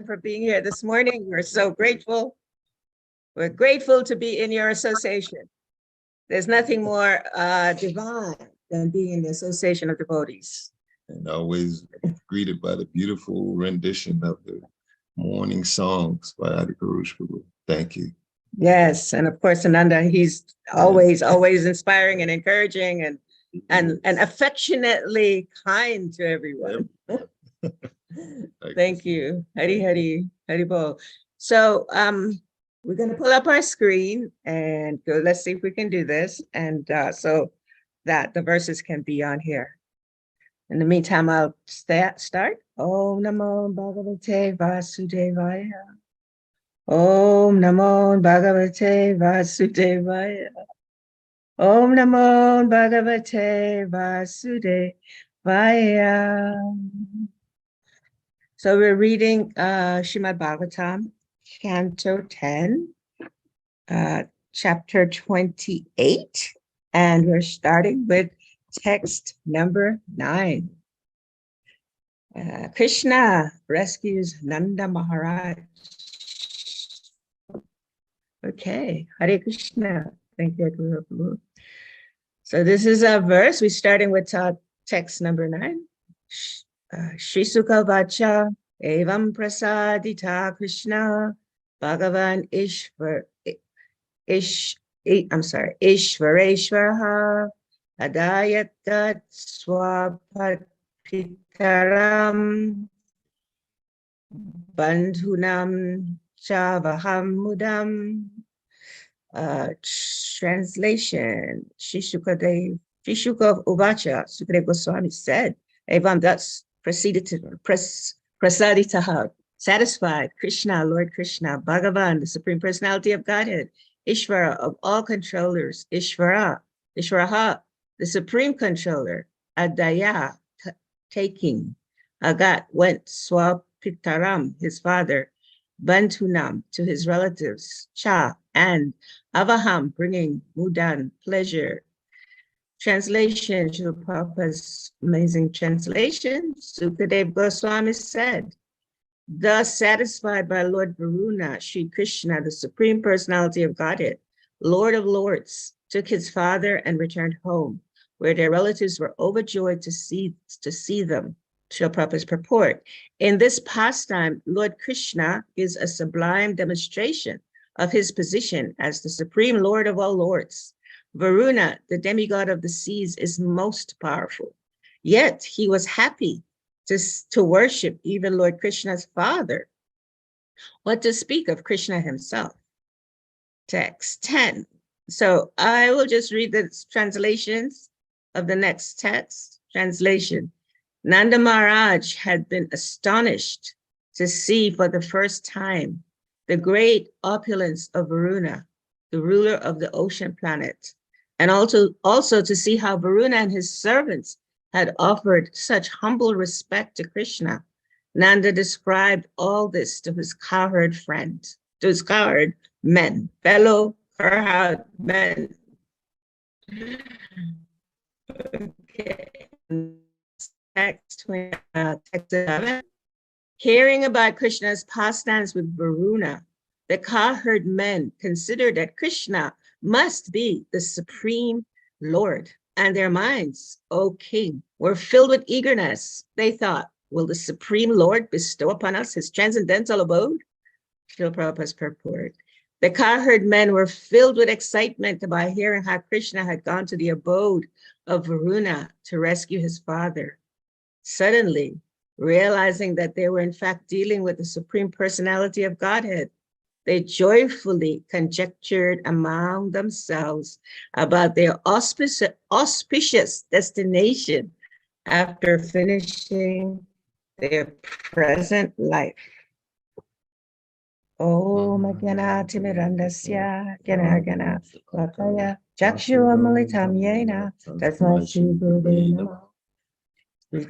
for being here this morning. We're so grateful. We're grateful to be in your association. There's nothing more divine than being in the association of devotees. And always greeted by the beautiful rendition of the morning songs by Adikarush Prabhu. Thank you. Yes, and of course, Ananda, he's always inspiring and encouraging and affectionately kind to everyone. Yep. Thank you. Hari Bol. So we're going to pull up our screen and go, let's see if we can do this. And so that the verses can be on here. In the meantime, I'll start. Om Namo Bhagavate Vasudevaya. Om Namo Bhagavate Vasudevaya. Om Namo Bhagavate Vasudevaya. So we're reading Srimad Bhagavatam, Canto 10, Chapter 28, and we're starting with text number 9. Krishna rescues Nanda Maharaj. Okay, Hare Krishna. Thank you, Guru. So this is a verse. We're starting with text number 9. Shri Sukha Vacha Evam Prasadita Krishna Bhagavan Ishvareshwaraha Adayatat Swapatitaram Bandhunam Chavaham Mudam. Translation: Shri Sukha Uvacha, Sukadeva Goswami said, Evam, thus proceeded to prasaditaha, satisfied, Krishna, Lord Krishna, Bhagavan, the Supreme Personality of Godhead, Ishvara, of all controllers, Ishvaraha, the Supreme Controller, Adaya, taking, Agat, went, Swapitaram, his father, Bandhunam, to his relatives, Cha, and Avaham, bringing Mudan, pleasure. Translation, Srila Prabhupada's amazing translation, Sukadeva Goswami said, thus satisfied by Lord Varuna, Sri Krishna, the Supreme Personality of Godhead, Lord of Lords, took his father and returned home, where their relatives were overjoyed to see them. Srila Prabhupada's purport. In this pastime, Lord Krishna gives a sublime demonstration of his position as the Supreme Lord of all Lords. Varuna, the demigod of the seas, is most powerful. Yet he was happy to worship even Lord Krishna's father. What to speak of Krishna himself? Text 10. So I will just read the translations of the next text. Translation. Nanda Maharaj had been astonished to see for the first time the great opulence of Varuna, the ruler of the ocean planet, and also to see how Varuna and his servants had offered such humble respect to Krishna. Nanda described all this to his cowherd men, fellow cowherd men. Okay. Text 11. Hearing about Krishna's pastimes with Varuna, the cowherd men considered that Krishna must be the Supreme Lord, and their minds, O King, were filled with eagerness. They thought, will the Supreme Lord bestow upon us his transcendental abode? Srila Prabhupada's purport. The cowherd men were filled with excitement by hearing how Krishna had gone to the abode of Varuna to rescue his father. Suddenly, realizing that they were in fact dealing with the Supreme Personality of Godhead, they joyfully conjectured among themselves about their auspicious destination after finishing their present life. Om Gyana Timirandasya Gyana Lakaya Jakshu Amalitam Yena Tasma Shri Gurave Namo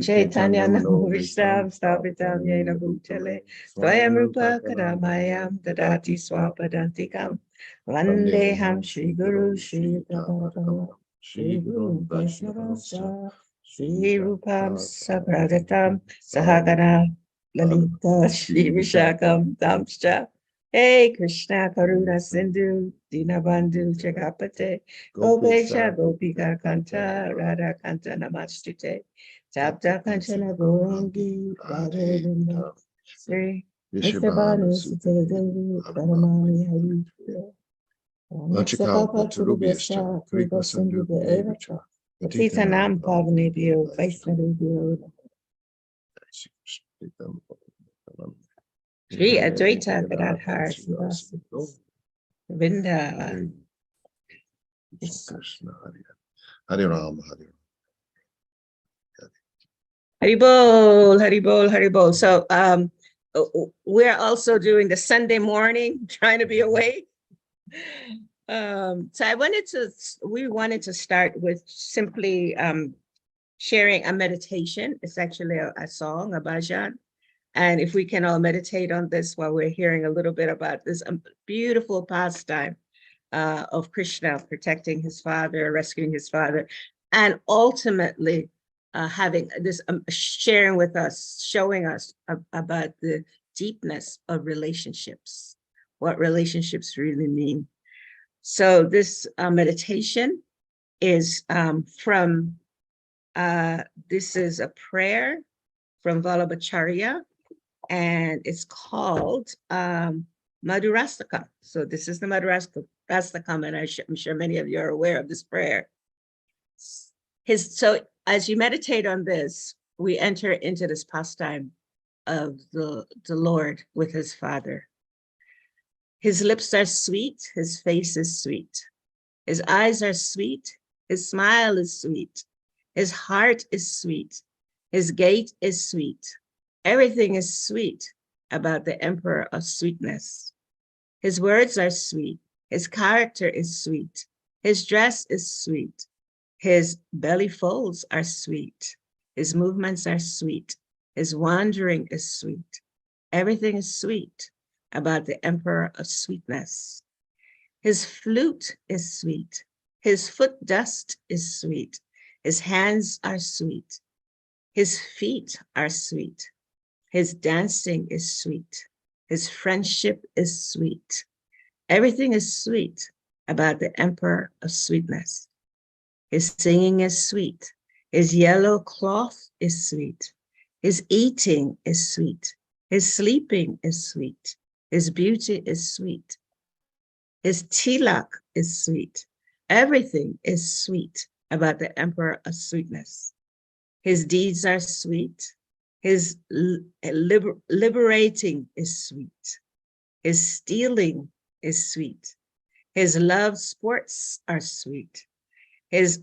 Chaitanya Namo Vishtam Stapitam Yena Bhutale Swayam Rupa Kadamayam Dadati Swapadantikam Vandeham Shri Guru Shri Prabhupada Shri Guru Vaishnava Shri Rupam Sapradatam Sahagana Lalita Shri Vishakam Damscha. Hey Krishna Karuna Sindhu Dinabandhu Jagapate Gopesha Gopika Kanta Radha Kanta Namastute Tapta Kanchana Gorangi Radhe Vrinda Sri Vishabhanu Sute Devi Paramani Hari Sakapa Churubhyascha Kripa Sindhu Evacha Patita Nam Pavanebhyo Vaishnavebhyo Shri Advaita Gadadhar Sivasi Vinda Krishna Hare Ram Hare Haribol, Haribol, Haribol. So we're also doing the Sunday morning, trying to be awake. So we wanted to start with simply sharing a meditation. It's actually a song, a bhajan. And if we can all meditate on this while we're hearing a little bit about this beautiful pastime of Krishna protecting his father, rescuing his father, and ultimately having this sharing with us, showing us about the deepness of relationships, what relationships really mean. So this meditation is this is a prayer from Vallabhacharya, and it's called Madhurastakam. So this is the Madhurastakam, and I'm sure many of you are aware of this prayer. So as you meditate on this, we enter into this pastime of the Lord with his Father. His lips are sweet, his face is sweet. His eyes are sweet, his smile is sweet. His heart is sweet, his gait is sweet. Everything is sweet about the Emperor of Sweetness. His words are sweet, his character is sweet, his dress is sweet, his belly folds are sweet, his movements are sweet, his wandering is sweet. Everything is sweet about the Emperor of Sweetness. His flute is sweet, his foot dust is sweet, his hands are sweet, his feet are sweet, his dancing is sweet, his friendship is sweet. Everything is sweet about the Emperor of Sweetness. His singing is sweet, his yellow cloth is sweet, his eating is sweet, his sleeping is sweet, his beauty is sweet, his tilak is sweet. Everything is sweet about the Emperor of Sweetness. His deeds are sweet, his liberating is sweet, his stealing is sweet, his love sports are sweet, his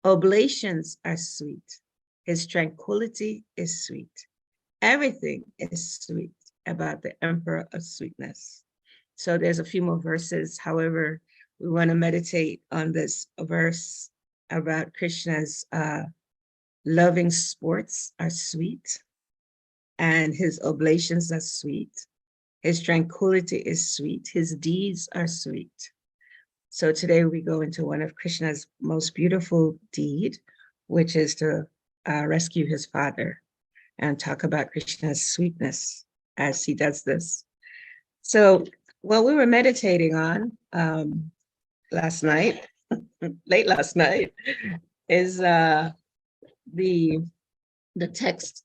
oblations are sweet, his tranquility is sweet. Everything is sweet about the Emperor of Sweetness. So there's a few more verses. However, we want to meditate on this verse about Krishna's loving sports are sweet, and his oblations are sweet. His tranquility is sweet. His deeds are sweet. So today we go into one of Krishna's most beautiful deed, which is to rescue his father, and talk about Krishna's sweetness as he does this. So what we were meditating on last night, late last night, is the text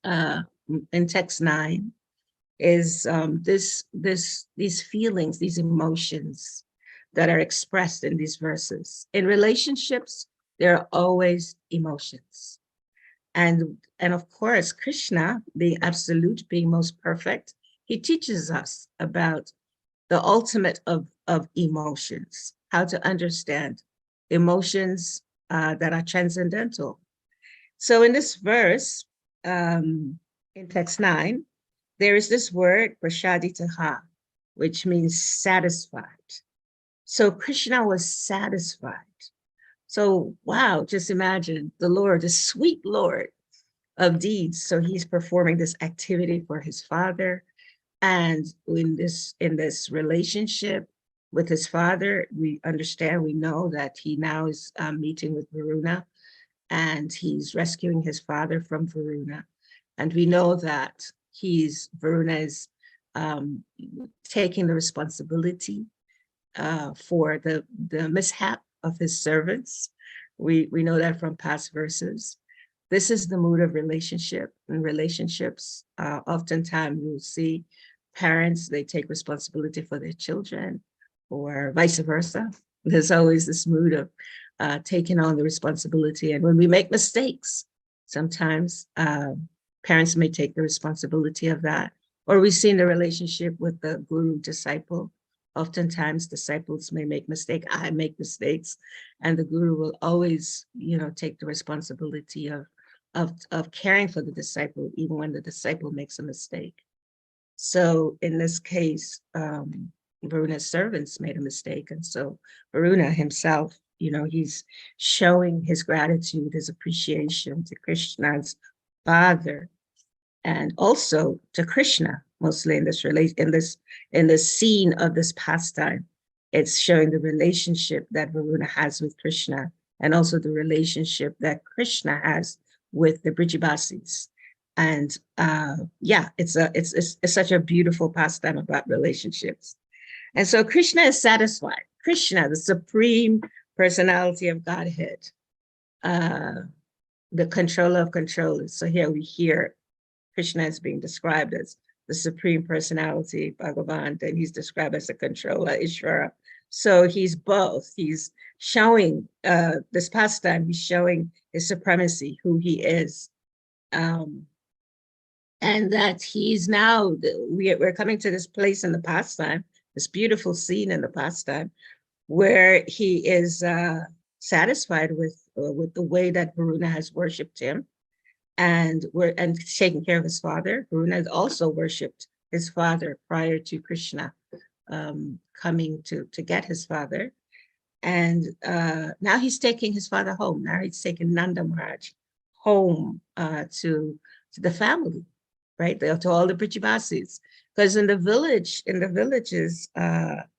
in text 9 is these feelings, these emotions that are expressed in these verses. In relationships, there are always emotions. And of course, Krishna, being absolute, being most perfect, he teaches us about the ultimate of emotions, how to understand emotions that are transcendental. So in this verse, in text 9, there is this word, prashaditaha, which means satisfied. So Krishna was satisfied. So, wow, just imagine the Lord, the sweet Lord of deeds. So he's performing this activity for his father. And in this relationship with his father, we understand, we know that he now is meeting with Varuna, and he's rescuing his father from Varuna. And we know that Varuna is taking the responsibility for the mishap of his servants. We know that from past verses. This is the mood of relationship. In relationships, oftentimes you'll see parents, they take responsibility for their children, or vice versa. There's always this mood of taking on the responsibility. And when we make mistakes, sometimes parents may take the responsibility of that. Or we see in the relationship with the guru disciple, oftentimes disciples may make mistakes. I make mistakes, and the guru will always, take the responsibility of caring for the disciple, even when the disciple makes a mistake. So in this case, Varuna's servants made a mistake. And so Varuna himself, he's showing his gratitude, his appreciation to Krishna's father, and also to Krishna, mostly in this scene of this pastime. It's showing the relationship that Varuna has with Krishna, and also the relationship that Krishna has with the Brijabasis. And it's such a beautiful pastime about relationships. And so Krishna is satisfied. Krishna, the supreme personality of Godhead, the controller of controllers. So here we hear Krishna is being described as the supreme personality, Bhagavan, and he's described as a controller, Ishvara. So he's both. He's showing this pastime, he's showing his supremacy, who he is. And that he's now, we're coming to this place in the pastime, this beautiful scene in the pastime, where he is satisfied with the way that Varuna has worshipped him, and taking care of his father. Varuna has also worshipped his father prior to Krishna coming to get his father. And now he's taking his father home. Now he's taking Nanda Maharaj home to the family, right? To all the Brijabasis. Because in the villages,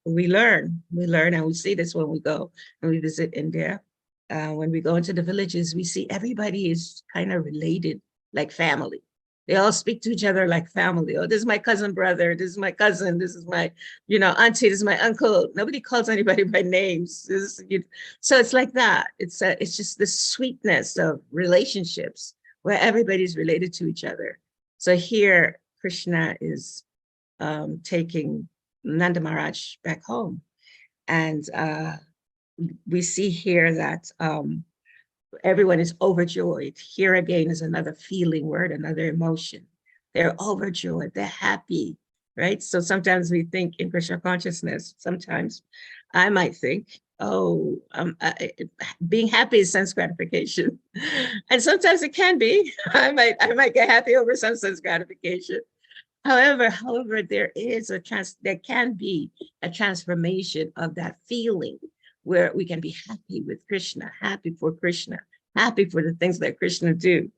we learn, and we see this when we go and we visit India. When we go into the villages, we see everybody is kind of related like family. They all speak to each other like family. Oh, this is my cousin brother. This is my cousin. This is my, auntie. This is my uncle. Nobody calls anybody by names. So it's like that. It's just the sweetness of relationships where everybody's related to each other. So here, Krishna is taking Nanda Maharaj back home. And we see here that everyone is overjoyed. Here again is another feeling word, another emotion. They're overjoyed, they're happy, right? So sometimes we think in Krishna consciousness, sometimes I might think, being happy is sense gratification. And sometimes it can be. I might get happy over some sense gratification. However, there can be a transformation of that feeling where we can be happy with Krishna, happy for Krishna, happy for the things that Krishna do.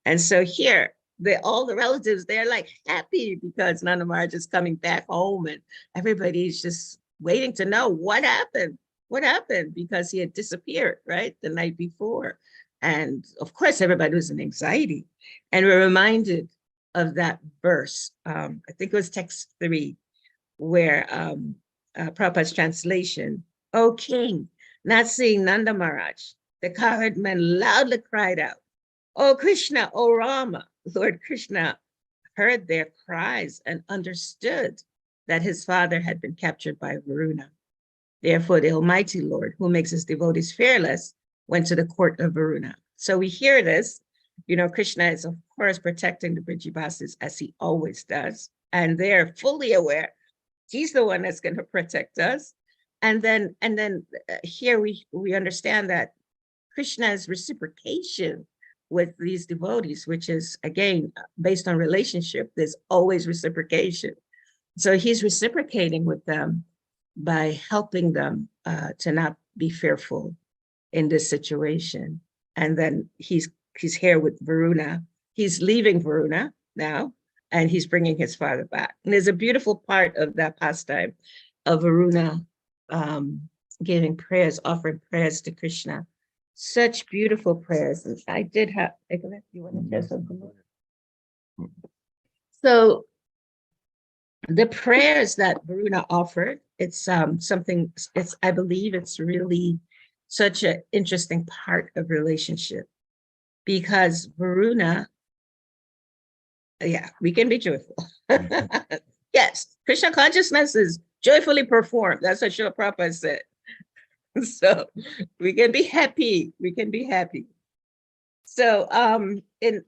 And so here, all the relatives, they're like happy because Nanda Maharaj is coming back home, and everybody's just waiting to know what happened, because he had disappeared, right, the night before. And of course, everybody was in anxiety. And we're reminded of that verse, I think it was text 3, where Prabhupada's translation, "O king, not seeing Nanda Maharaj, the cowherd men loudly cried out, 'O Krishna, O Rama.' Lord Krishna heard their cries and understood that his father had been captured by Varuna. Therefore, the Almighty Lord, who makes his devotees fearless, went to the court of Varuna." So we hear this. Krishna is, of course, protecting the Brijabasis, as he always does. And they're fully aware he's the one that's going to protect us. And then here we understand that Krishna's reciprocation with these devotees, which is, again, based on relationship, there's always reciprocation. So he's reciprocating with them by helping them to not be fearful in this situation. And then he's here with Varuna. He's leaving Varuna now, and he's bringing his father back. And there's a beautiful part of that pastime of Varuna giving prayers, offering prayers to Krishna. Such beautiful prayers. And I did have, you want to share something more? So the prayers that Varuna offered, it's something, it's, I believe it's really such an interesting part of relationship, because Varuna, yeah, we can be joyful. Yes, Krishna consciousness is joyfully performed. That's what Srila Prabhupada said. So we can be happy. We can be happy. So in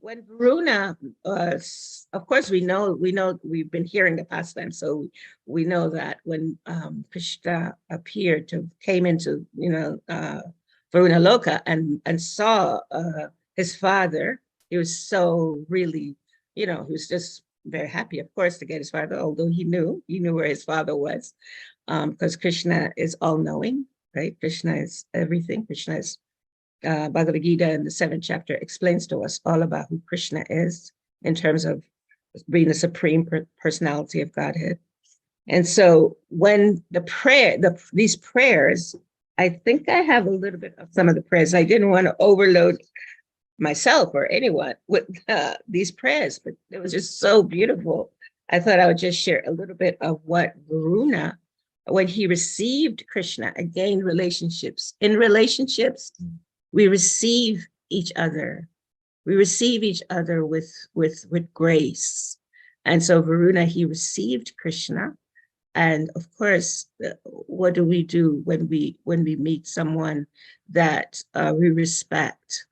when Varuna, of course we know we've been hearing the pastime, so we know that when Krishna came into Varuna Loka and saw his father, he was so really, he was just very happy, of course, to get his father, although he knew where his father was, because Krishna is all knowing, right? Krishna is everything. Krishna is Bhagavad Gita in the 7th chapter explains to us all about who Krishna is in terms of being the supreme personality of Godhead. And so when these prayers, I think I have a little bit of some of the prayers. I didn't want to overload myself or anyone with these prayers, but it was just so beautiful. I thought I would just share a little bit of what Varuna, when he received Krishna, again, relationships. In relationships, we receive each other. We receive each other with grace. And so Varuna, he received Krishna. And of course, what do we do when we meet someone that we respect?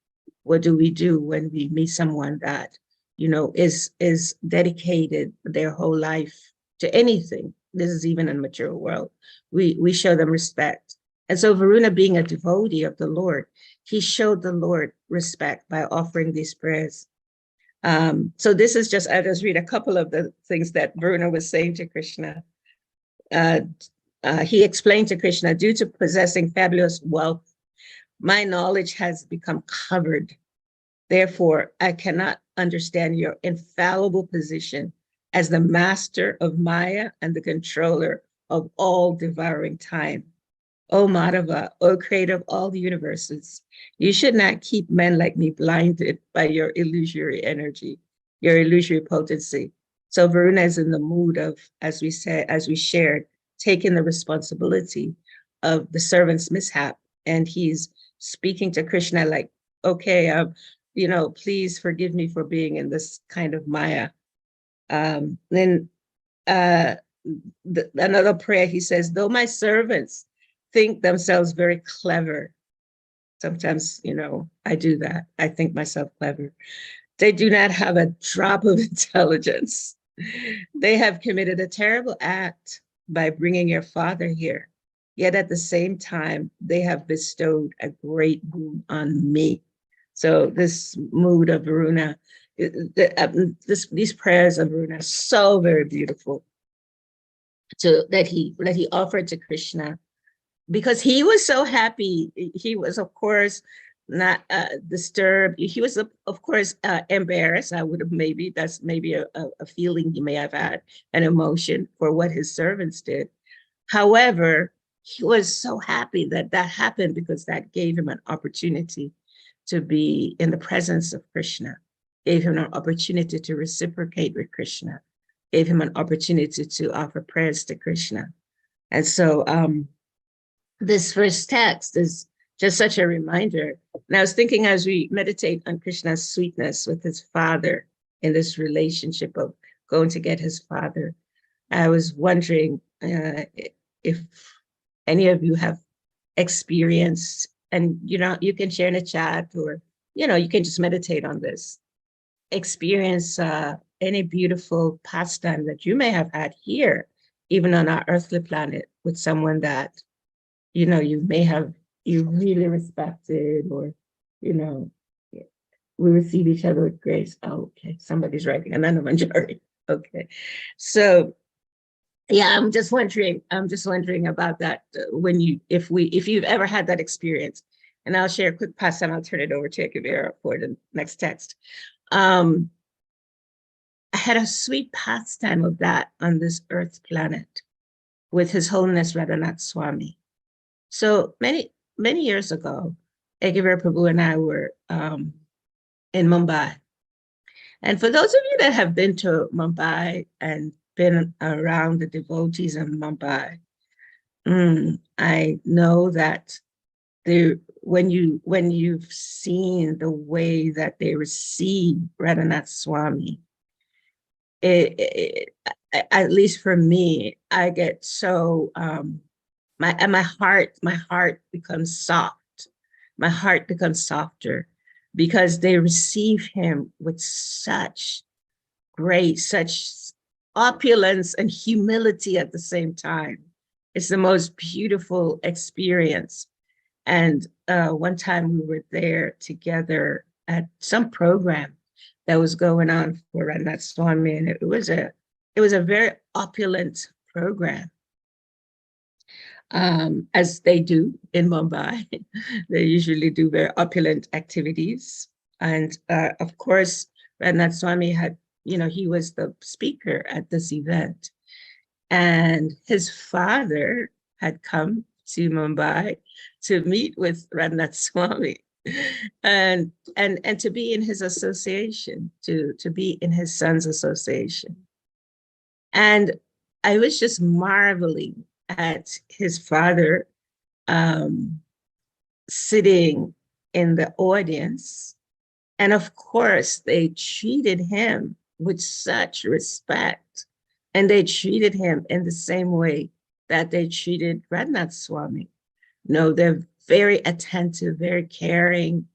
What do we do when we meet someone that, is dedicated their whole life to anything? This is even in the material world. We show them respect. And so Varuna, being a devotee of the Lord, he showed the Lord respect by offering these prayers. So this is just, I'll just read a couple of the things that Varuna was saying to Krishna. He explained to Krishna, due to possessing fabulous wealth, my knowledge has become covered. Therefore, I cannot understand your infallible position as the master of Maya and the controller of all devouring time. O Madhava, O creator of all the universes, you should not keep men like me blinded by your illusory energy, your illusory potency. So Varuna is in the mood of, as we shared, taking the responsibility of the servant's mishap. And he's speaking to Krishna like, okay, please forgive me for being in this kind of Maya. Then another prayer, he says, though my servants think themselves very clever. Sometimes, I do that. I think myself clever. They do not have a drop of intelligence. They have committed a terrible act by bringing your father here. Yet at the same time, they have bestowed a great boon on me. So this mood of Varuna, these prayers of Varuna are so very beautiful. So that he offered to Krishna, because he was so happy. He was, of course, not disturbed. He was, of course, embarrassed. That's maybe a feeling he may have had, an emotion for what his servants did. However, he was so happy that happened, because that gave him an opportunity to be in the presence of Krishna, gave him an opportunity to reciprocate with Krishna, gave him an opportunity to offer prayers to Krishna. And so this first text is just such a reminder. And I was thinking, as we meditate on Krishna's sweetness with his father in this relationship of going to get his father, I was wondering if any of you have experienced, and you can share in a chat, or you can just meditate on this, experience any beautiful pastime that you may have had here, even on our earthly planet, with someone that you really respected, or we receive each other with grace. Oh, okay, somebody's writing, and then a majority. Okay, so yeah, I'm just wondering about that. If you've ever had that experience, and I'll share a quick pastime. I'll turn it over to Ekavira for the next text. I had a sweet pastime of that on this earth planet with His Holiness Radhanath Swami. So many years ago, Ekavira Prabhu and I were in Mumbai, And for those of you that have been to Mumbai and been around the devotees in Mumbai, I know that when you've seen the way that they receive Radhanath Swami, at least for me, I get so my heart becomes soft. My heart becomes softer because they receive him with such grace, such opulence and humility at the same time. It's the most beautiful experience. And one time we were there together at some program that was going on for Radhanath Swami, and it was a very opulent program, as they do in Mumbai. They usually do very opulent activities, and of course, Radhanath Swami had, he was the speaker at this event, and his father had come to Mumbai to meet with Radhanath Swami and to be in his association, to be in his son's association. And I was just marveling at his father sitting in the audience. And of course, they treated him with such respect. And they treated him in the same way that they treated Radhanath Swami. They're very attentive, very caring.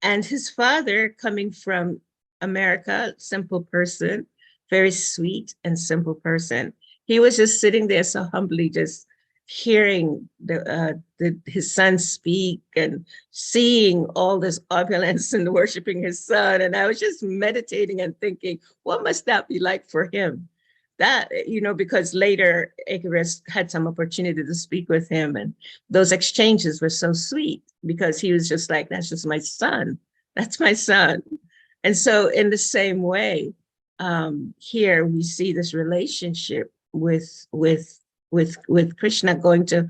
And his father, coming from America, simple person, very sweet and simple person. He was just sitting there so humbly, just hearing his son speak and seeing all this opulence and worshiping his son. And I was just meditating and thinking, what must that be like for him? That, because later Ekavira had some opportunity to speak with him, and those exchanges were so sweet because he was just like, that's just my son. That's my son. And so in the same way, here we see this relationship with Krishna going to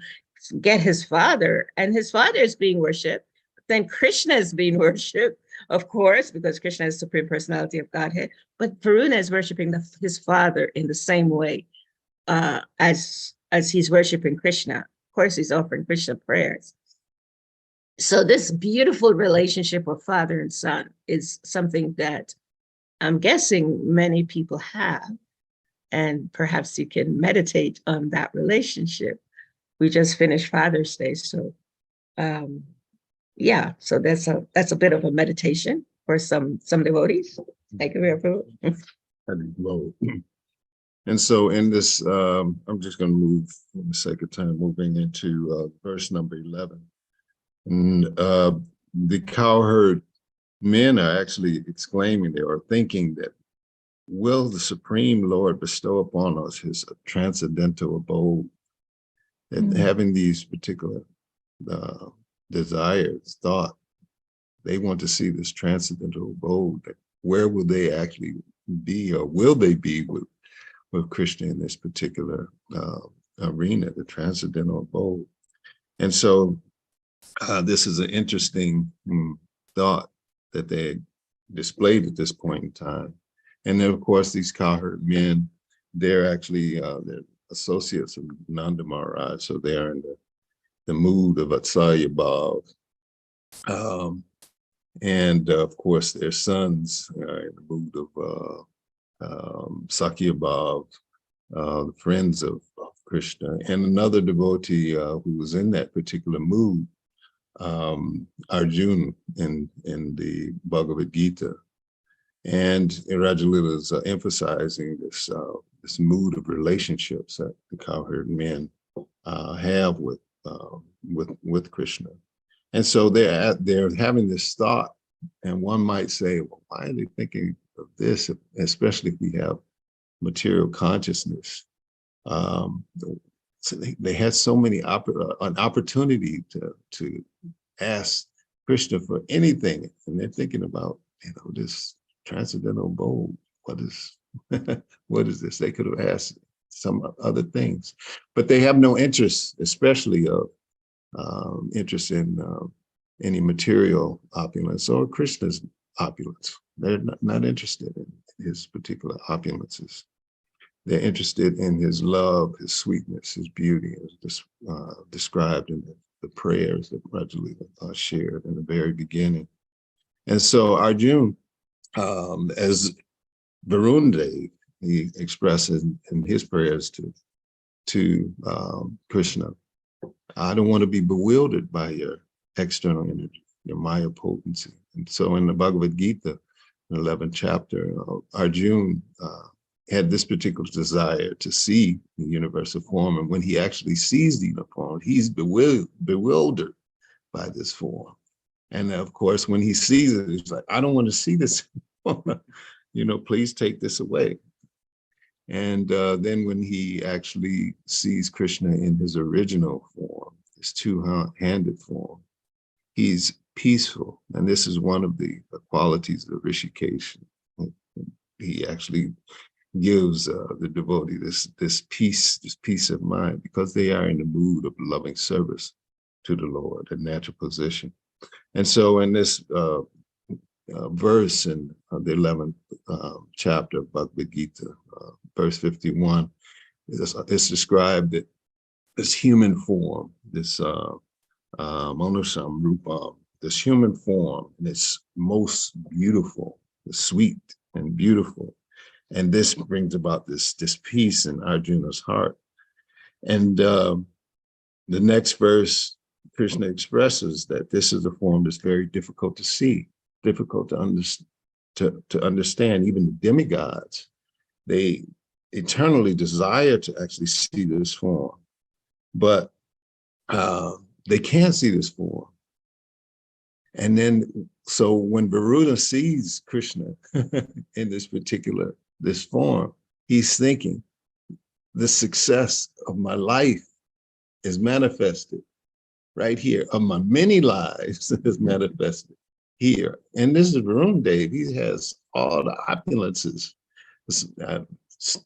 get his father, and his father is being worshipped. Then Krishna is being worshipped, of course, because Krishna is the Supreme Personality of Godhead. But Varuna is worshiping his father in the same way as he's worshiping Krishna. Of course, he's offering Krishna prayers. So this beautiful relationship of father and son is something that I'm guessing many people have, and perhaps you can meditate on that relationship. We just finished Father's Day, so yeah. So that's a bit of a meditation for some devotees. Thank you very much. And so in this, I'm just going to move for the sake of time, moving into verse number 11. And the cowherd men are actually exclaiming, they are thinking that, will the Supreme Lord bestow upon us his transcendental abode? And having these particular desires, thought, they want to see this transcendental abode. Where will they actually be, or will they be with Krishna in this particular arena, the transcendental abode? And so this is an interesting thought that they displayed at this point in time. And then, of course, these cowherd men, they're actually they're associates of Nanda Maharaj, so they are in the mood of Vatsalya Bhav. And of course, their sons are in the mood of Sakya Bhav, the friends of Krishna. And another devotee who was in that particular mood, Arjuna in the Bhagavad Gita. And Raja Lila is emphasizing this mood of relationships that the cowherd men have with Krishna. And so they're having this thought, and one might say, well, why are they thinking of this, especially if we have material consciousness? So they had so many an opportunity to ask Krishna for anything, and they're thinking about, this transcendental abode. What is this? They could have asked some other things, but they have no interest, especially of interest in any material opulence or Krishna's opulence. They're not interested in his particular opulences. They're interested in his love, his sweetness, his beauty, as described in the prayers that Rajali shared in the very beginning. And so Arjuna, as Varun Dev, he expresses in his prayers to Krishna, I don't want to be bewildered by your external energy, your Maya potency. And so in the Bhagavad Gita, the 11th chapter, Arjuna had this particular desire to see the universal form. And when he actually sees the uniform, he's bewildered by this form. And of course, when he sees it, he's like, I don't want to see this. Please take this away. And then when he actually sees Krishna in his original form, his two-handed form, he's peaceful. And this is one of the qualities of Rishikesh. He actually gives the devotee this peace of mind, because they are in the mood of loving service to the Lord, a natural position. And so in this verse in the 11th chapter of Bhagavad Gita, verse 51, it's described that this human form, this Manusham Rupam, this human form, and it's most beautiful, sweet and beautiful. And this brings about this peace in Arjuna's heart. And the next verse, Krishna expresses that this is a form that's very difficult to see, difficult to understand. Even the demigods, they eternally desire to actually see this form, but they can't see this form. And then, so when Varuna sees Krishna in this form, he's thinking, the success of my life is manifested right here, of my many lives is manifested here. And this is Varun Dev. He has all the opulences,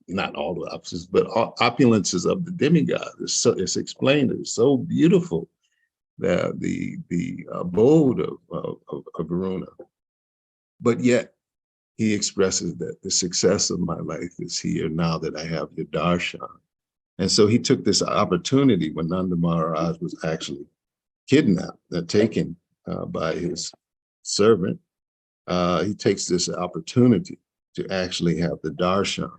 not all the opulences, but all opulences of the demigod. It's explained, it's so beautiful, that the abode of Varuna. But yet, he expresses that the success of my life is here now that I have your darshan. And so he took this opportunity when Nanda Maharaj was actually kidnapped, taken by his servant. He takes this opportunity to actually have the darshan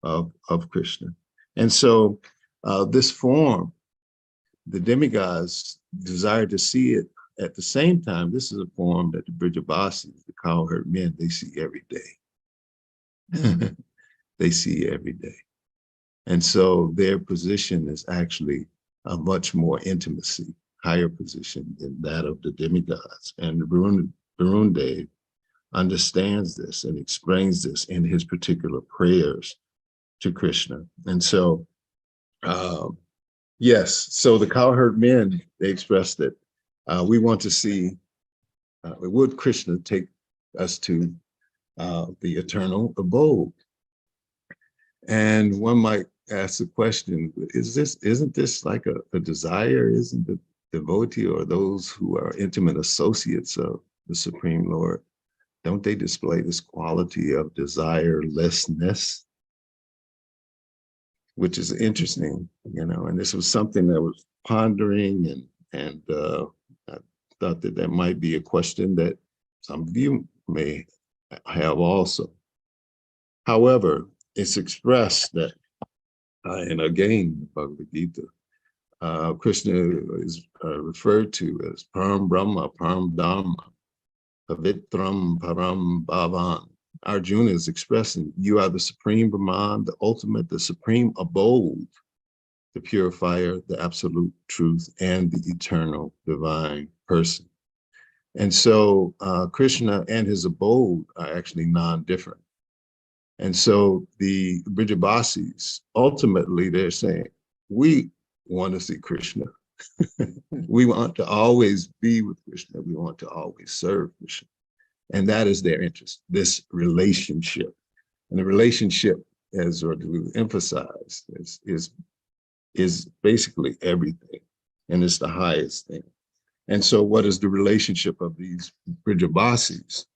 of Krishna. And so this form, the demigods desire to see it. At the same time, this is a form that the Brijabasis, the cowherd men, they see every day. They see every day. And so their position is actually a much more intimacy, higher position than that of the demigods. And Varun Dev understands this and explains this in his particular prayers to Krishna. And so, yes, so the cowherd men, they express that we want to see, would Krishna take us to the eternal abode? And one might ask the question, isn't this like a desire? Isn't the devotee or those who are intimate associates of the Supreme Lord, don't they display this quality of desirelessness? Which is interesting, and this was something that I was pondering, and I thought that might be a question that some of you may have also. However, it's expressed that, and again, Bhagavad Gita, Krishna is referred to as Param Brahma, Param Dharma, Pavitram Param Bhavan. Arjuna is expressing, you are the supreme Brahman, the ultimate, the supreme abode, the purifier, the absolute truth, and the eternal divine person. And so Krishna and his abode are actually non-different. And so the Brijabasis, ultimately, they're saying, we want to see Krishna. We want to always be with Krishna. We want to always serve Krishna. And that is their interest, this relationship. And the relationship, as Rajali emphasized, is basically everything. And it's the highest thing. And so what is the relationship of these Brijabasis?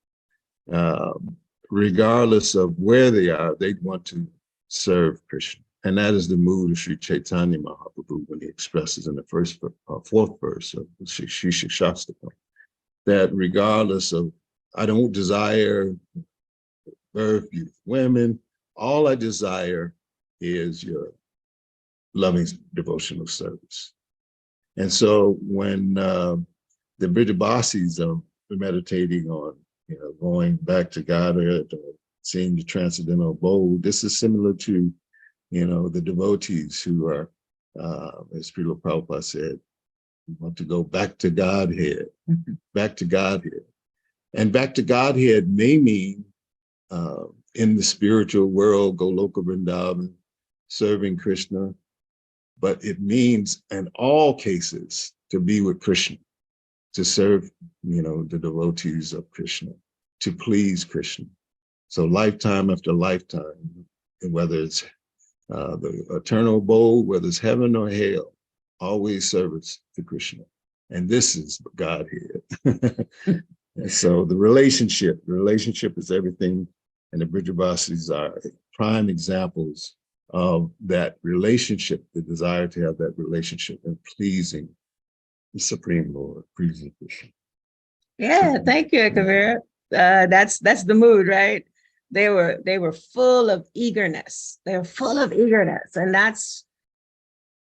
regardless of where they are, they want to serve Krishna. And that is the mood of Sri Chaitanya Mahaprabhu when he expresses in the fourth verse of Shri Shastakam, that regardless of, I don't desire birth, youth, women, all I desire is your loving devotional service. And so when the Brijabasis are meditating on, going back to Godhead or seeing the transcendental abode, this is similar to, the devotees who are, as Srila Prabhupada said, want to go back to Godhead, back to Godhead. And back to Godhead may mean in the spiritual world, Goloka Vrindavan, serving Krishna, but it means in all cases to be with Krishna, to serve, the devotees of Krishna, to please Krishna. So lifetime after lifetime, whether it's the eternal abode, whether it's heaven or hell, always service to Krishna. And this is Godhead. And so the relationship is everything. And the Brijabasis are prime examples of that relationship, the desire to have that relationship and pleasing the Supreme Lord, pleasing Krishna. Yeah, thank you, Ekavira. That's the mood, right? They were full of eagerness. They were full of eagerness, and that's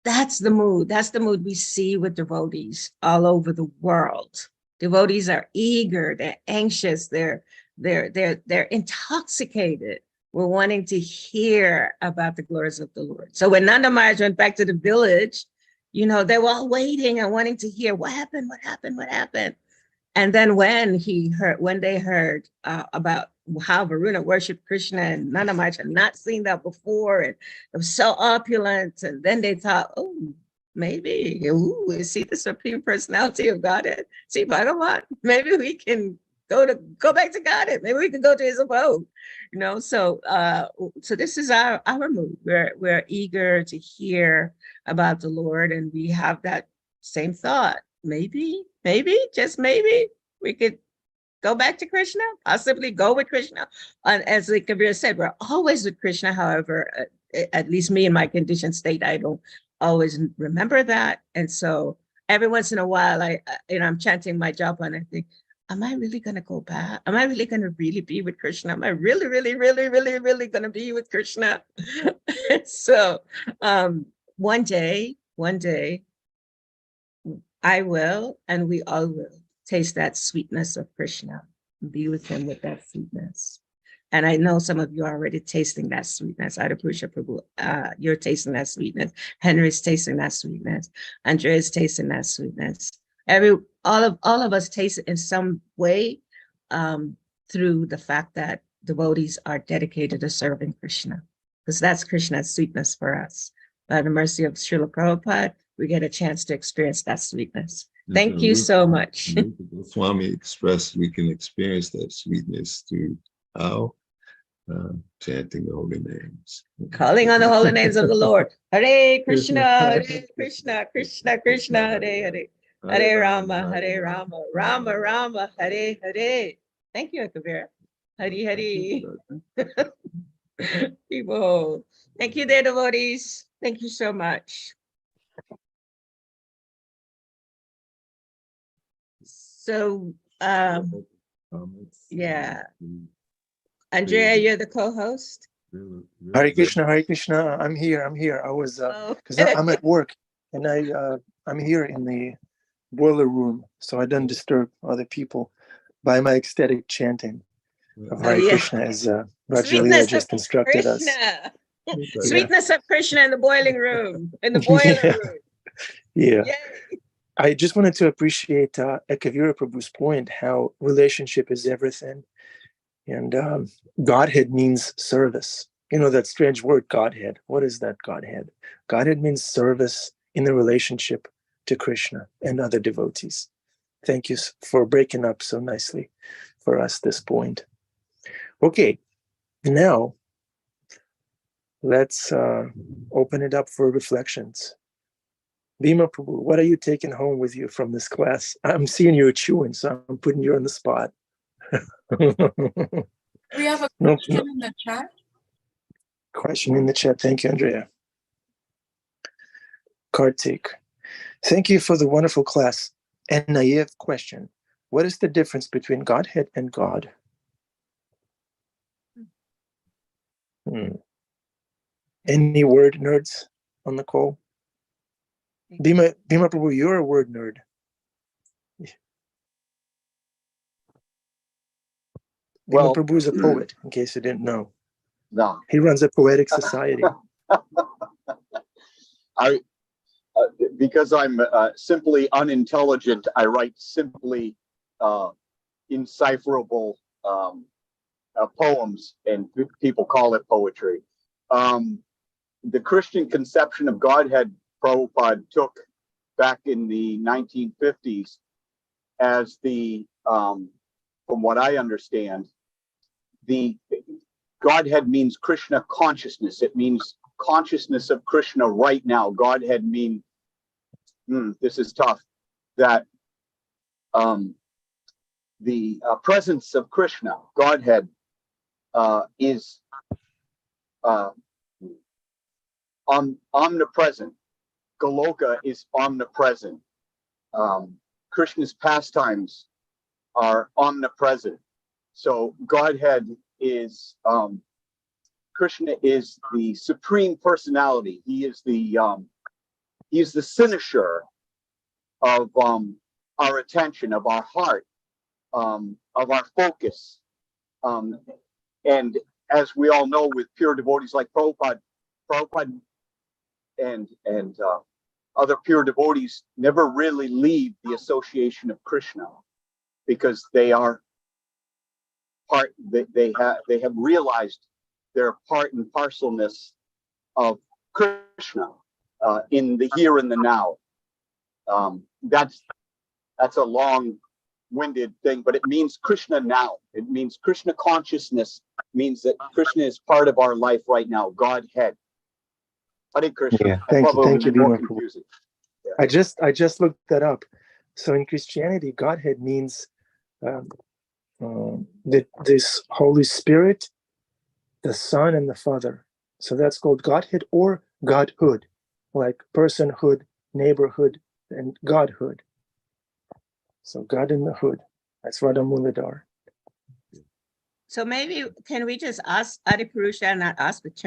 the mood. That's the mood we see with devotees all over the world. Devotees are eager. They're anxious. They're intoxicated. We're wanting to hear about the glories of the Lord. So when Nanda Maharaj went back to the village, they were all waiting and wanting to hear what happened. And then when they heard about how Varuna worshiped Krishna, and Nanda Maharaj had not seen that before, and it was so opulent, and then they thought, oh, maybe, is he the Supreme Personality of Godhead? See Bhagavan? Maybe we can go back to Godhead. Maybe we can go to his abode. So this is our mood. We're eager to hear about the Lord, and we have that same thought. Maybe, just maybe, we could go back to Krishna, possibly go with Krishna. And as the Ekavira said, we're always with Krishna. However, at least me in my conditioned state, I don't always remember that. And so every once in a while, I'm chanting my japa and I think, am I really going to go back? Am I really going to really be with Krishna? Am I really, really, really, really, really going to be with Krishna? So one day, I will, and we all will, taste that sweetness of Krishna, be with him with that sweetness. And I know some of you are already tasting that sweetness. Adipusha Prabhu, you're tasting that sweetness. Henry's tasting that sweetness. Andrea's tasting that sweetness. All of us taste it in some way through the fact that devotees are dedicated to serving Krishna, because that's Krishna's sweetness for us. By the mercy of Srila Prabhupada, we get a chance to experience that sweetness. Thank you so much. Swami expressed we can experience that sweetness through how? Chanting the holy names. Calling on the holy names of the Lord. Hare Krishna, Hare Krishna, Krishna Krishna, Hare Hare. Hare Rama, Rama Rama, Hare Hare. Thank you, Ekavira. Hare Hare. People. Thank you, dear devotees. Thank you so much. So, yeah. Andrea, you're the co-host. Hare Krishna, Hare Krishna. I'm here. I was because I'm at work, and I'm here in the boiler room, so I don't disturb other people by my ecstatic chanting of Hare Krishna, as Lila just instructed us. Sweetness of Krishna in the boiling room, in the boiler room. Yeah. Yay. I just wanted to appreciate Ekavira Prabhu's point, how relationship is everything. And Godhead means service. That strange word, Godhead. What is that, Godhead? Godhead means service in the relationship to Krishna and other devotees. Thank you for breaking up so nicely for us this point. Okay, now let's open it up for reflections. Bhima Prabhu, what are you taking home with you from this class? I'm seeing you chewing, so I'm putting you on the spot. We have a No, question in the chat. question in the chat. Thank you, Andrea. Kartik. Thank you for the wonderful class. A naive question. What is the difference between Godhead and God? Any word nerds on the call? Bhima Prabhu, you're a word nerd. Bhima Prabhu is a poet, in case you didn't know. No. He runs a poetic society. Because I'm simply unintelligent, I write simply incipherable poems, and people call it poetry. The Christian conception of Godhead, Prabhupada took back in the 1950s as the, from what I understand, the Godhead means Krishna consciousness. It means consciousness of Krishna right now. Godhead means, this is tough, that the presence of Krishna, Godhead, is omnipresent. Goloka is omnipresent. Krishna's pastimes are omnipresent. So Godhead is, Krishna is the supreme personality. He is the cynosure of our attention, of our heart, of our focus. And as we all know, with pure devotees like Prabhupada and other pure devotees never really leave the association of Krishna, because they are part. They have realized their part and parcelness of Krishna in the here and the now. That's a long-winded thing, but it means Krishna now. It means Krishna consciousness means that Krishna is part of our life right now. Godhead. Hare Krishna. Yeah, thank you, Bhima. Yeah. I just looked that up. So in Christianity, Godhead means this Holy Spirit, the Son, and the Father. So that's called Godhead or Godhood, like personhood, neighborhood, and Godhood. So God in the hood. That's Radha Muladhar. So maybe can we just ask Adipurusha, not ask, but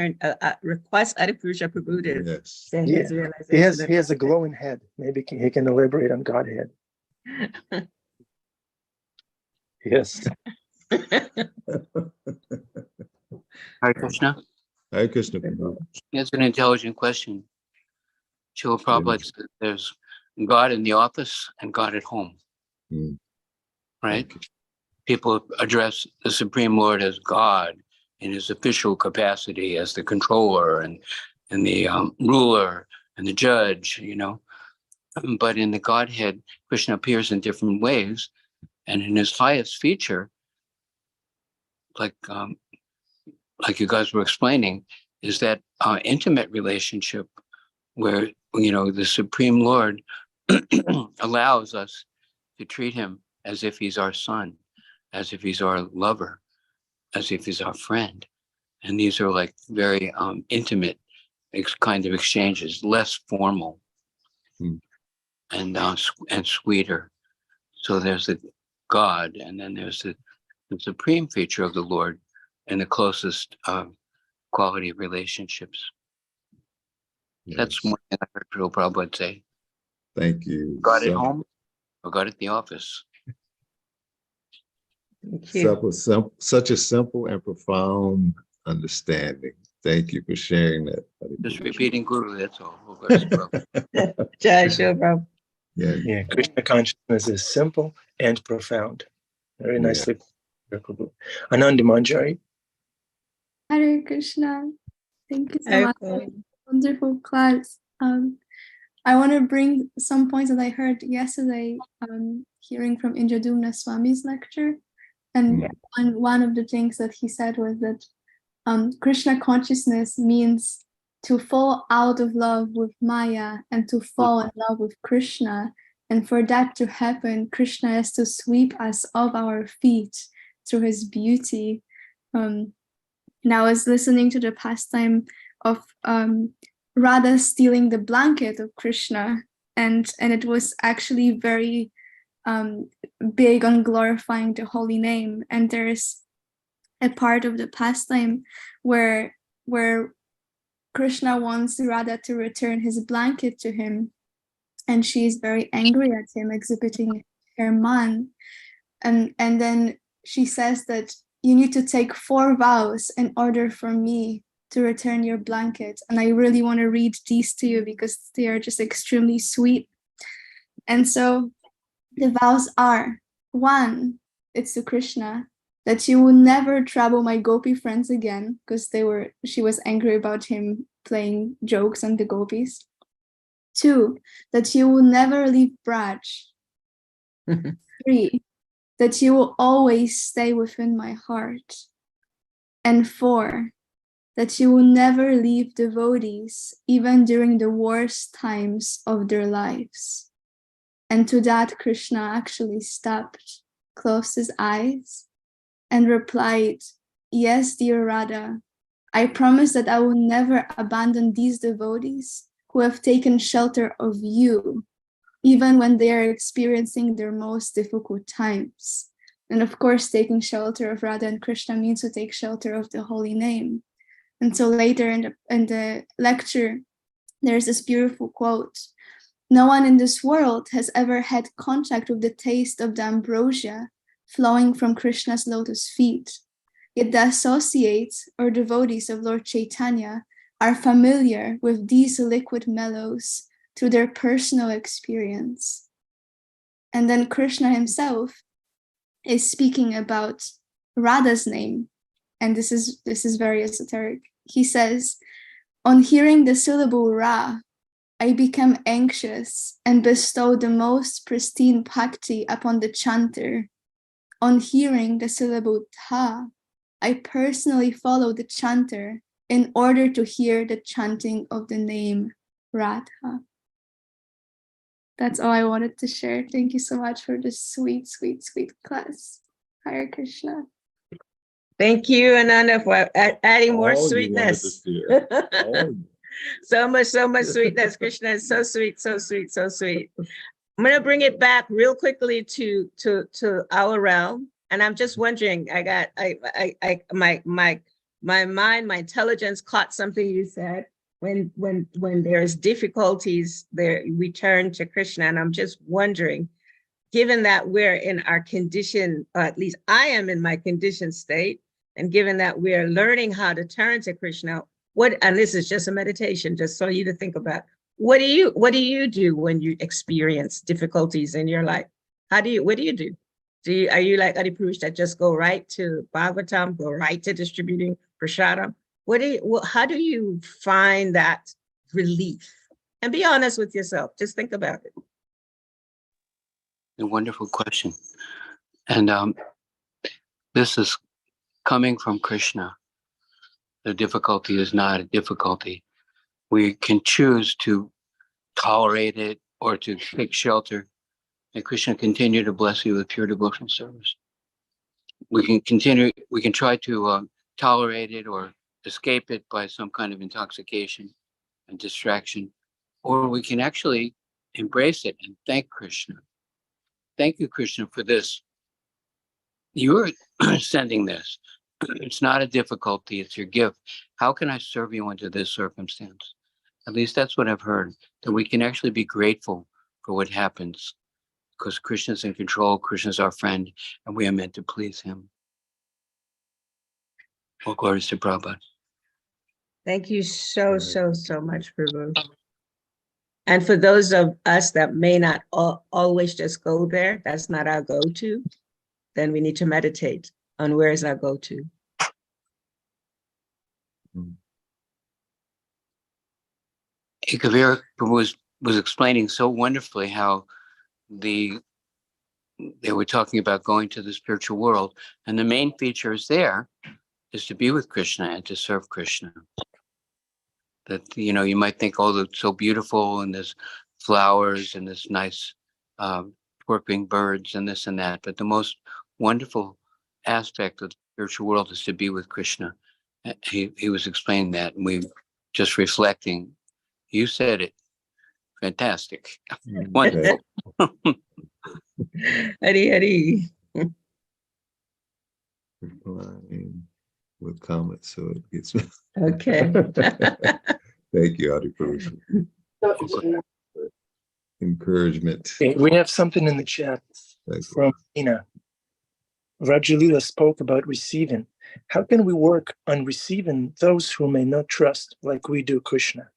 request Adipurusha Prabhu to send his realization. He has a glowing head. Maybe he can elaborate on Godhead. Yes. Hare Krishna. Hare Krishna. It's an intelligent question. Srila Prabhupada said there's God in the office and God at home. Right? People address the Supreme Lord as God in his official capacity as the controller and the ruler and the judge, you know. But in the Godhead, Krishna appears in different ways. And in his highest feature, like you guys were explaining, is that intimate relationship where, you know, the Supreme Lord allows us to treat him as if he's our son, as if he's our lover, as if he's our friend. And these are like very intimate kind of exchanges, less formal and sweeter. So there's the God, and then there's the supreme feature of the Lord and the closest quality of relationships. Yes. That's one thing I heard Srila Prabhupada say. Thank you. God at home or God at the office. Such a simple and profound understanding. Thank you for sharing that. Just repeating Guru, that's all. Jai Shri Prabhu. Yeah, Krishna consciousness is simple and profound. Very nicely. Anandi Manjari. Hare Krishna. Thank you so much for a wonderful class. I want to bring some points that I heard yesterday, hearing from Indradyumna Swami's lecture. And one of the things that he said was that Krishna consciousness means to fall out of love with Maya and to fall in love with Krishna. And for that to happen, Krishna has to sweep us off our feet through his beauty. And I was listening to the pastime of Radha stealing the blanket of Krishna, and it was actually very big on glorifying the holy name. And there's a part of the pastime where Krishna wants Radha to return his blanket to him, and she is very angry at him exhibiting her man, and then she says that you need to take 4 vows in order for me to return your blanket. And I really want to read these to you because they are just extremely sweet. And so the vows are: 1, it's to Krishna, that you will never trouble my gopi friends again, because she was angry about him playing jokes on the gopis. 2, that you will never leave Braj. 3, that you will always stay within my heart. And 4, that you will never leave devotees, even during the worst times of their lives. And to that, Krishna actually stopped, closed his eyes, and replied, yes, dear Radha, I promise that I will never abandon these devotees who have taken shelter of you, even when they are experiencing their most difficult times. And of course, taking shelter of Radha and Krishna means to take shelter of the holy name. And so later in the lecture, there's this beautiful quote: no one in this world has ever had contact with the taste of the ambrosia flowing from Krishna's lotus feet. Yet the associates or devotees of Lord Chaitanya are familiar with these liquid mellows through their personal experience. And then Krishna himself is speaking about Radha's name, and this is very esoteric. He says, on hearing the syllable Ra, I became anxious and bestowed the most pristine bhakti upon the chanter. On hearing the syllable Tha, I personally followed the chanter in order to hear the chanting of the name Radha. That's all I wanted to share. Thank you so much for this sweet, sweet, sweet class. Hare Krishna. Thank you, Ananda, for adding more All you wanted sweetness. to share. All. So much sweetness. Krishna is so sweet, so sweet, so sweet. I'm going to bring it back real quickly to our realm. And I'm just wondering, my mind, my intelligence caught something you said. When there's difficulties, we turn to Krishna. And I'm just wondering, given that we're in our condition, or at least I am in my conditioned state, and given that we're learning how to turn to Krishna, and this is just a meditation, just so you to think about, what do you do when you experience difficulties in your life? What do you do? Are you like Adipurush that just go right to Bhagavatam, go right to distributing prasadam? How do you find that relief? And be honest with yourself. Just think about it. A wonderful question. And this is coming from Krishna. The difficulty is not a difficulty. We can choose to tolerate it or to take shelter. May Krishna continue to bless you with pure devotional service. We can try to tolerate it or escape it by some kind of intoxication and distraction, or we can actually embrace it and thank Krishna. Thank you, Krishna, for this. You're sending this. It's not a difficulty, it's your gift. How can I serve you under this circumstance? At least that's what I've heard, that we can actually be grateful for what happens, because Krishna's in control, Krishna's our friend, and we are meant to please him. All glories to Prabhupada. Thank you so much, Prabhu. And for those of us that may not always just go there, that's not our go-to, then we need to meditate on where is our go-to. Ekavira was explaining so wonderfully how they were talking about going to the spiritual world, and the main feature is to be with Krishna and to serve Krishna. That, you might think, oh, it's so beautiful, and there's flowers and there's nice chirping birds and this and that, but the most wonderful aspect of the spiritual world is to be with Krishna. He was explaining that, and we just reflecting. You said it. Fantastic. Wonderful. Hari Hari. Replying with comments, so it gets. Okay. Thank you, Adi, for encouragement. Okay, we have something in the chat from Ina. Vraja Lila spoke about receiving. How can we work on receiving those who may not trust like we do Krishna?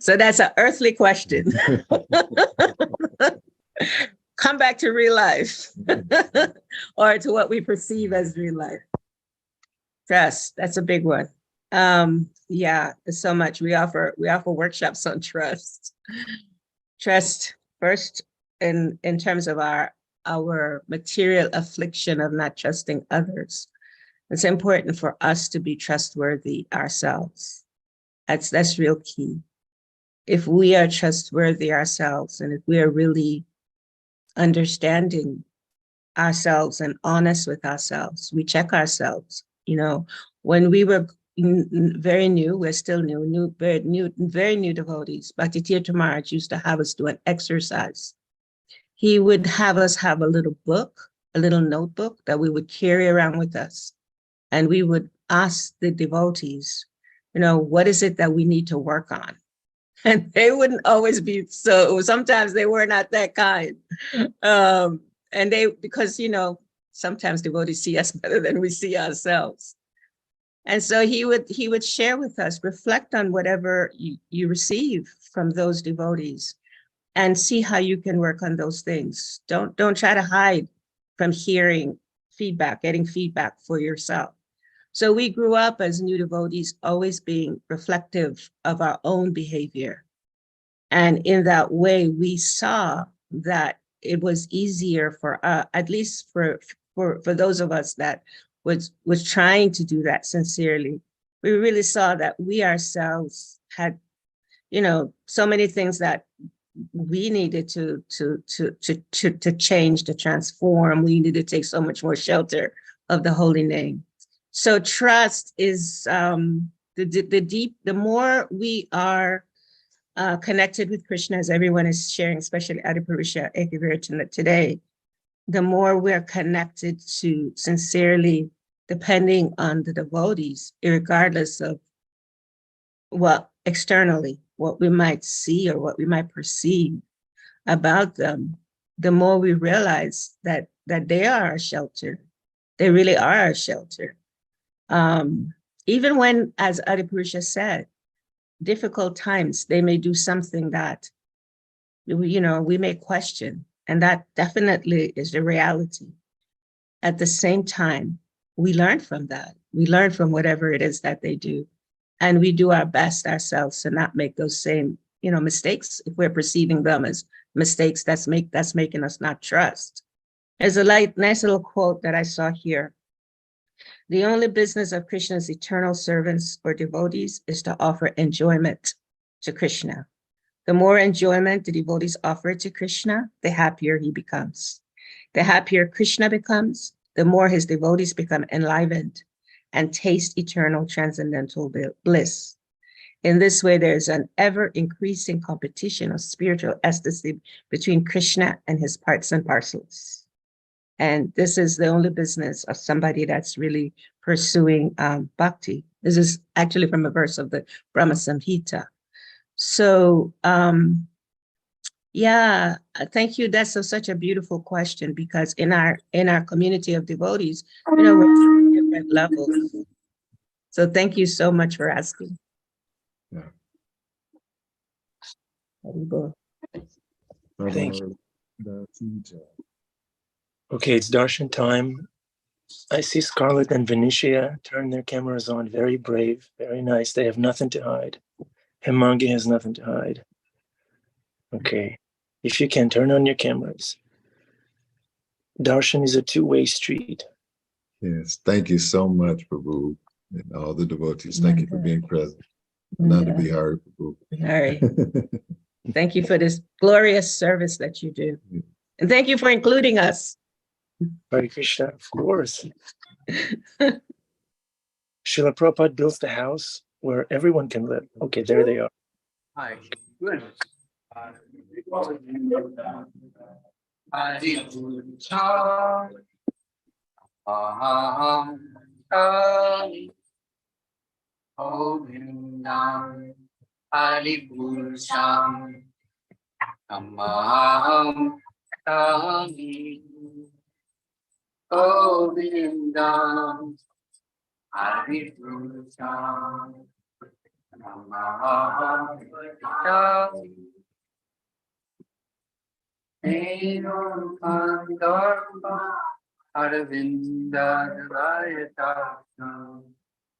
So that's an earthly question. Come back to real life or to what we perceive as real life. Trust, that's a big one. Yeah, there's so much. We offer workshops on trust. Trust first in terms of our material affliction of not trusting others. It's important for us to be trustworthy ourselves. That's real key. If we are trustworthy ourselves, and if we are really understanding ourselves and honest with ourselves, we check ourselves. You know, when we were very new, we're still very new devotees. Bhakti Tirtha Maharaj used to have us do an exercise. He would have us have a little book, a little notebook that we would carry around with us. And we would ask the devotees, you know, what is it that we need to work on? And they wouldn't always be, so sometimes they were not that kind. And because, you know, sometimes devotees see us better than we see ourselves. And so he would share with us, reflect on whatever you receive from those devotees and see how you can work on those things. Don't try to hide from hearing feedback, getting feedback for yourself. So we grew up as new devotees, always being reflective of our own behavior. And in that way, we saw that it was easier for at least for those of us that was trying to do that sincerely. We really saw that we ourselves had, you know, so many things that we needed to change, to transform. We needed to take so much more shelter of the holy name. So trust is the more we are connected with Krishna, as everyone is sharing, especially Adipurusha Ekavira today, the more we're connected to sincerely depending on the devotees, regardless of what externally, what we might see or what we might perceive about them, the more we realize that they are our shelter. They really are our shelter. Even when, as Adipurusha said, difficult times, they may do something that, you know, we may question, and that definitely is the reality. At the same time, we learn from that. We learn from whatever it is that they do, and we do our best ourselves to not make those same, you know, mistakes. If we're perceiving them as mistakes, that's making us not trust. There's a nice little quote that I saw here. The only business of Krishna's eternal servants or devotees is to offer enjoyment to Krishna. The more enjoyment the devotees offer to Krishna, the happier he becomes. The happier Krishna becomes, the more his devotees become enlivened and taste eternal transcendental bliss. In this way, there is an ever-increasing competition of spiritual ecstasy between Krishna and his parts and parcels. And this is the only business of somebody that's really pursuing bhakti. This is actually from a verse of the Brahma Samhita. So, yeah, thank you. That's such a beautiful question, because in our community of devotees, you know, we're at different levels. So thank you so much for asking. Yeah. Thank you. Okay, it's darshan time. I see Scarlett and Venetia turn their cameras on. Very brave, very nice. They have nothing to hide. Hemangi has nothing to hide. Okay, if you can, turn on your cameras. Darshan is a two-way street. Yes, thank you so much, Prabhu, and all the devotees. Thank you for being present. Nanda Bihari, Prabhu. All right. Thank you for this glorious service that you do. And thank you for including us. Hare Krishna, of course. Srila Prabhupada builds the house where everyone can live. Okay, there they are. Hi. Good.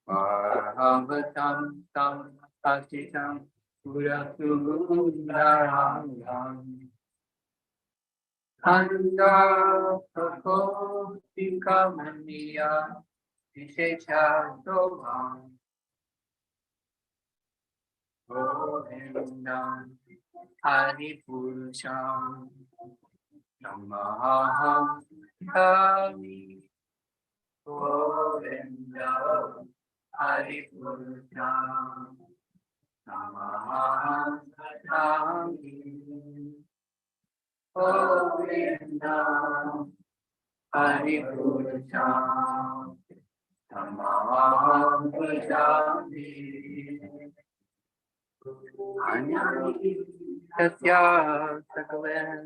Bhagavatam tam patitam puratundaram Anda Prakotika Mania Visecha Dovam Govindam Haripurusham Namaham Kami Govindam Haripurusham Namaham Kami Govindam Haripurusham Namaham Kami Anyami Satya Sakalen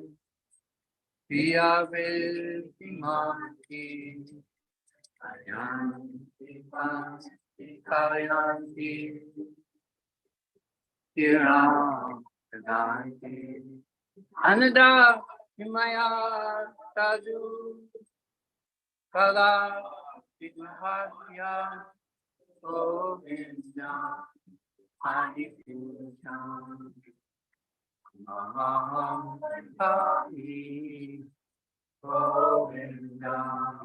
Viyavedimaki Ayanti Kayanti Tiram Vedanti Anada Himaya Sadhu Kala Vidmahasya Govinda Haripurusham Maham Kami Govindam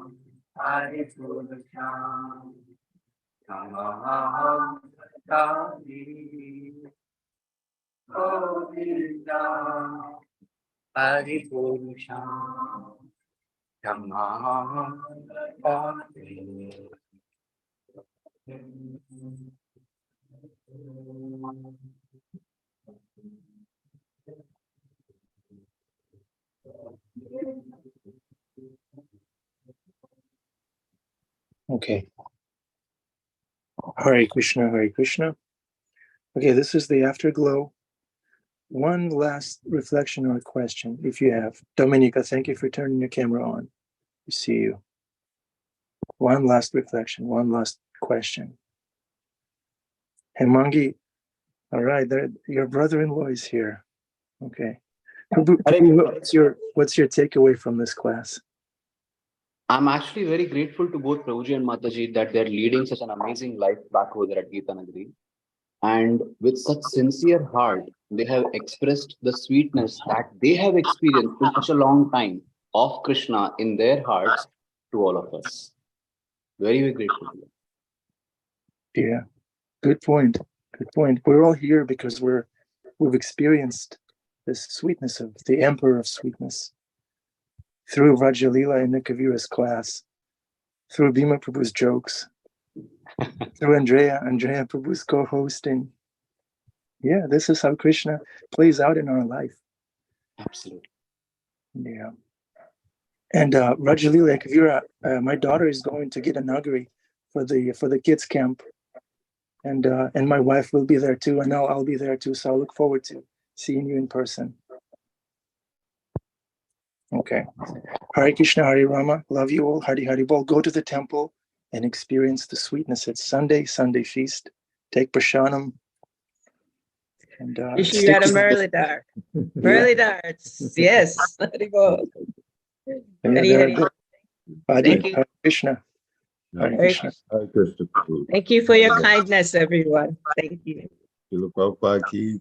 Haripurusham Maham Kami Govindam Haripurusham Maham Kami. Okay. Hare Krishna, Hare Krishna. Okay, this is the afterglow. One last reflection or question, if you have. Dominica, thank you for turning your camera on. We see you. One last reflection, one last question. Hemangi, all right, your brother-in-law is here. Okay. What's your takeaway from this class? I'm actually very grateful to both Prabhuji and Mataji that they're leading such an amazing life back over there at Geetanagari. And with such sincere heart, they have expressed the sweetness that they have experienced in such a long time of Krishna in their hearts to all of us. Very, very grateful to them. Yeah, good point. Good point. We're all here because we've experienced this sweetness of the Emperor of Sweetness through Vraja Lila in Ekavira's class, through Bhima Prabhu's jokes, through Andrea Prabhu's co-hosting. Yeah, this is how Krishna plays out in our life. Absolutely. Yeah. And Vraja Lila Ekavira, my daughter is going to get a nagari for the kids camp, and my wife will be there too, and I'll be there too. So I look forward to seeing you in person. Okay. Hare Krishna, Hare Rama. Love you all. Hari Hari Bol. Go to the temple and experience the sweetness. It's Sunday feast. Take prashanam. And You should get a Murlidhar. Murlidhar, yes. Hari Bol. Hari Hari. Thank you. Hare Krishna. Hare Krishna. Hare Krishna. Thank you for your kindness, everyone. Thank you. Srila Prabhupada ki